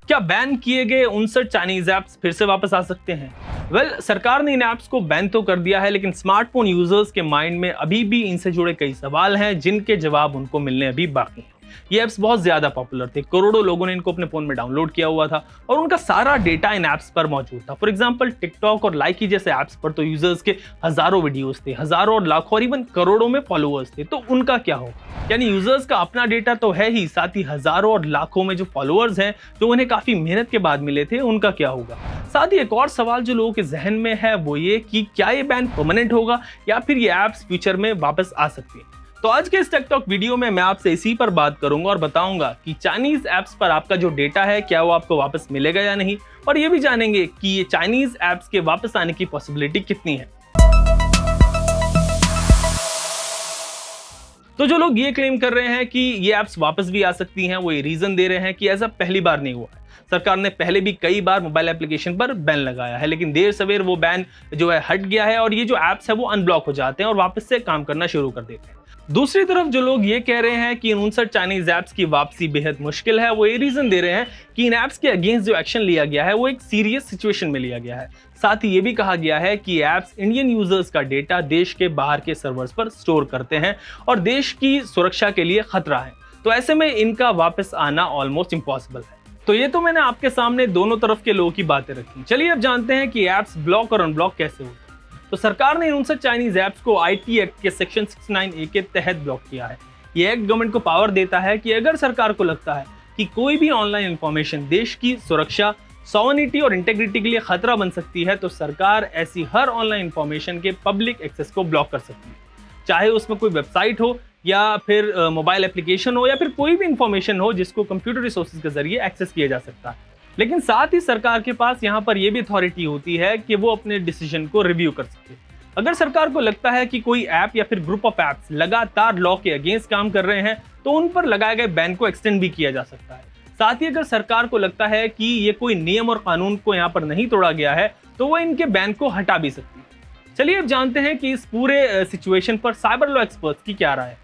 क्या बैन किए गए 59 चाइनीज ऐप्स फिर से वापस आ सकते हैं? सरकार ने इन ऐप्स को बैन तो कर दिया है, लेकिन स्मार्टफोन यूजर्स के माइंड में अभी भी इनसे जुड़े कई सवाल हैं जिनके जवाब उनको मिलने अभी बाकी हैं। ये ऐप्स बहुत ज्यादा पॉपुलर थे, करोड़ों लोगों ने इनको अपने फोन में डाउनलोड किया हुआ था और उनका सारा डेटा इन ऐप्स पर मौजूद था। फॉर एग्जांपल टिकटॉक और लाइकी जैसे ऐप्स पर तो यूजर्स के हजारों वीडियोस थे, हजारों और लाखों और इवन करोड़ों में फॉलोअर्स थे। तो उनका क्या होगा? यानी यूजर्स का अपना डेटा तो है ही, साथ ही हजारों और लाखों में जो फॉलोअर्स हैं जो उन्हें काफी मेहनत के बाद मिले थे, उनका क्या होगा? साथ ही एक और सवाल जो लोगों के जहन में है वो ये कि क्या ये बैन परमानेंट होगा या फिर ये ऐप्स फ्यूचर में वापस आ सकती हैं। तो आज के इस टेक टॉक वीडियो में मैं आपसे इसी पर बात करूंगा और बताऊंगा कि चाइनीज ऐप्स पर आपका जो डेटा है क्या वो आपको वापस मिलेगा या नहीं, और ये भी जानेंगे कि ये चाइनीज ऐप्स के वापस आने की पॉसिबिलिटी कितनी है। तो जो लोग ये क्लेम कर रहे हैं कि ये ऐप्स वापस भी आ सकती हैं, वो ये रीजन दे रहे हैं कि ऐसा पहली बार नहीं हुआ है। सरकार ने पहले भी कई बार मोबाइल एप्लीकेशन पर बैन लगाया है, लेकिन देर सवेर वो बैन जो है हट गया है और ये जो ऐप्स है वो अनब्लॉक हो जाते हैं और वापस से काम करना शुरू कर देते हैं। दूसरी तरफ जो लोग ये कह रहे हैं कि इन 59 चाइनीज ऐप्स की वापसी बेहद मुश्किल है, वो ये रीजन दे रहे हैं कि इन ऐप्स के अगेंस्ट जो एक्शन लिया गया है वो एक सीरियस सिचुएशन में लिया गया है। साथ ही ये भी कहा गया है कि ऐप्स इंडियन यूजर्स का डेटा देश के बाहर के सर्वर्स पर स्टोर करते हैं और देश की सुरक्षा के लिए खतरा है। तो ऐसे में इनका वापस आना ऑलमोस्ट इम्पॉसिबल है। तो ये तो मैंने आपके सामने दोनों तरफ के लोगों की बातें रखी। चलिए अब जानते हैं कि ऐप्स ब्लॉक और अनब्लॉक कैसे होते हैं। तो सरकार ने 59 चाइनीज ऐप्स को आईटी एक्ट के सेक्शन 69A के तहत ब्लॉक किया है। ये एक्ट गवर्नमेंट को पावर देता है कि अगर सरकार को लगता है कि कोई भी ऑनलाइन इंफॉर्मेशन देश की सुरक्षा, सॉवरेनिटी और इंटेग्रिटी के लिए खतरा बन सकती है, तो सरकार ऐसी हर ऑनलाइन इंफॉर्मेशन के पब्लिक एक्सेस को ब्लॉक कर सकती है। चाहे उसमें कोई वेबसाइट हो या फिर मोबाइल एप्लीकेशन हो या फिर कोई भी इंफॉर्मेशन हो जिसको कंप्यूटर रिसोर्सेज के जरिए एक्सेस किया जा सकता है। लेकिन साथ ही सरकार के पास यहाँ पर यह भी अथॉरिटी होती है कि वो अपने डिसीजन को रिव्यू कर सके। अगर सरकार को लगता है कि कोई ऐप या फिर ग्रुप ऑफ ऐप्स लगातार लॉ के अगेंस्ट काम कर रहे हैं, तो उन पर लगाए गए बैन को एक्सटेंड भी किया जा सकता है। साथ ही अगर सरकार को लगता है कि ये कोई नियम और कानून को यहाँ पर नहीं तोड़ा गया है, तो वो इनके बैन को हटा भी सकती है। चलिए अब जानते हैं कि इस पूरे सिचुएशन पर साइबर लॉ एक्सपर्ट्स की क्या राय है।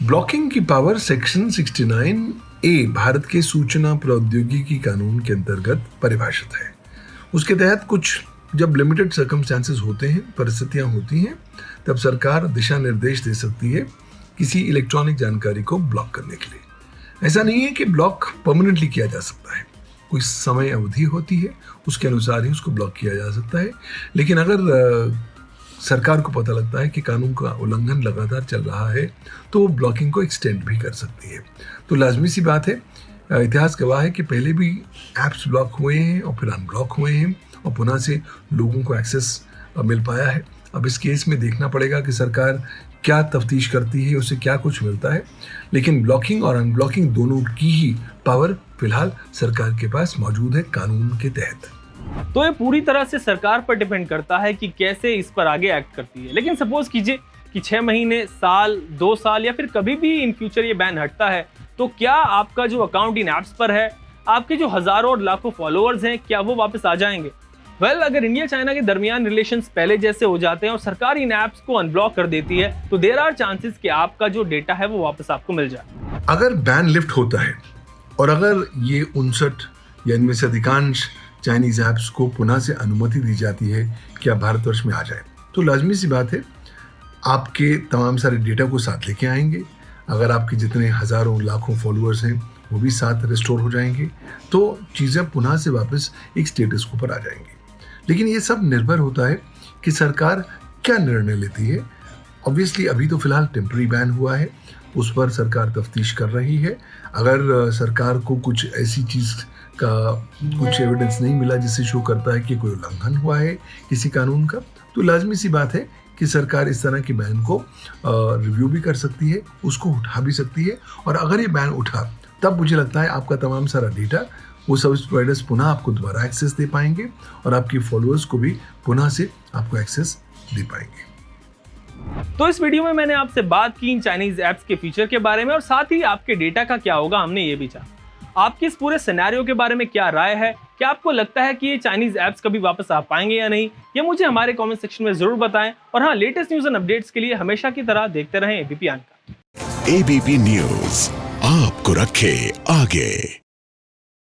ब्लॉकिंग की पावर सेक्शन 69A भारत के सूचना प्रौद्योगिकी कानून के अंतर्गत परिभाषित है। उसके तहत कुछ जब लिमिटेड सर्कमस्टेंसेस होते हैं, परिस्थितियां होती हैं, तब सरकार दिशा निर्देश दे सकती है किसी इलेक्ट्रॉनिक जानकारी को ब्लॉक करने के लिए। ऐसा नहीं है कि ब्लॉक परमानेंटली किया जा सकता है, कोई समय अवधि होती है, उसके अनुसार ही उसको ब्लॉक किया जा सकता है। लेकिन अगर सरकार को पता लगता है कि कानून का उल्लंघन लगातार चल रहा है, तो वो ब्लॉकिंग को एक्सटेंड भी कर सकती है। तो लाजमी सी बात है, इतिहास गवाह है कि पहले भी ऐप्स ब्लॉक हुए हैं और फिर अनब्लॉक हुए हैं और पुनः से लोगों को एक्सेस मिल पाया है। अब इस केस में देखना पड़ेगा कि सरकार क्या तफ्तीश करती है, उसे क्या कुछ मिलता है। लेकिन ब्लॉकिंग और अनब्लॉकिंग दोनों की ही पावर फिलहाल सरकार के पास मौजूद है कानून के तहत। तो ये पूरी तरह से सरकार पर डिपेंड करता है कि कैसे इस पर आगे एक्ट करती है। लेकिन सपोज कीजिए कि 6 महीने, साल, 2 साल या फिर कभी भी इन फ्यूचर ये बैन हटता है, तो क्या आपका जो अकाउंट इन ऐप्स पर है, आपके जो हजारों और लाखों फॉलोअर्स हैं, क्या वो वापस आ जाएंगे? अगर इंडिया चाइना के दरमियान रिलेशंस पहले जैसे हो जाते हैं और सरकार इन ऐप्स को अनब्लॉक कर देती है, तो देयर आर चांसेस कि आपका जो डेटा है वो वापस आपको मिल जाए। अगर बैन लिफ्ट होता है और अगर ये 59 या इनमें से अधिकांश चाइनीज ऐप्स को पुनः से अनुमति दी जाती है कि आप भारतवर्ष में आ जाए, तो लाजमी सी बात है आपके तमाम सारे डेटा को साथ लेके आएंगे। अगर आपके जितने हजारों लाखों फॉलोअर्स हैं वो भी साथ रिस्टोर हो जाएंगे, तो चीज़ें पुनः से वापस एक स्टेटस को पर आ जाएंगी। लेकिन ये सब निर्भर होता है कि सरकार क्या निर्णय लेती है। ऑब्वियसली अभी तो फिलहाल टेम्पररी बैन हुआ है, उस पर सरकार तफ्तीश कर रही है। अगर सरकार को कुछ ऐसी चीज़ का कुछ एविडेंस नहीं मिला जिससे शो करता है कि कोई उल्लंघन हुआ है किसी कानून का, तो लाजमी सी बात है कि सरकार इस तरह की बैन को रिव्यू भी कर सकती है, उसको उठा भी सकती है। और अगर ये बैन उठा, तब मुझे लगता है आपका तमाम सारा डेटा वो सर्विस प्रोवाइडर्स पुनः आपको दोबारा एक्सेस दे पाएंगे और आपके फॉलोअर्स को भी पुनः से आपको एक्सेस दे पाएंगे। तो इस वीडियो में मैंने आपसे बात की इन चाइनीज ऐप्स के फीचर के बारे में और साथ ही आपके डेटा का क्या होगा, हमने ये भी जाना। आपकी इस पूरे सिनेरियो के बारे में क्या राय है? क्या आपको लगता है कि ये चाइनीज ऐप्स कभी वापस आ पाएंगे या नहीं? ये मुझे हमारे कमेंट सेक्शन में जरूर बताएं। और हाँ, लेटेस्ट न्यूज़ एंड अपडेट्स के लिए हमेशा की तरह देखते रहें एबीपी आनका। एबीपी न्यूज़ आपको रखे आगे।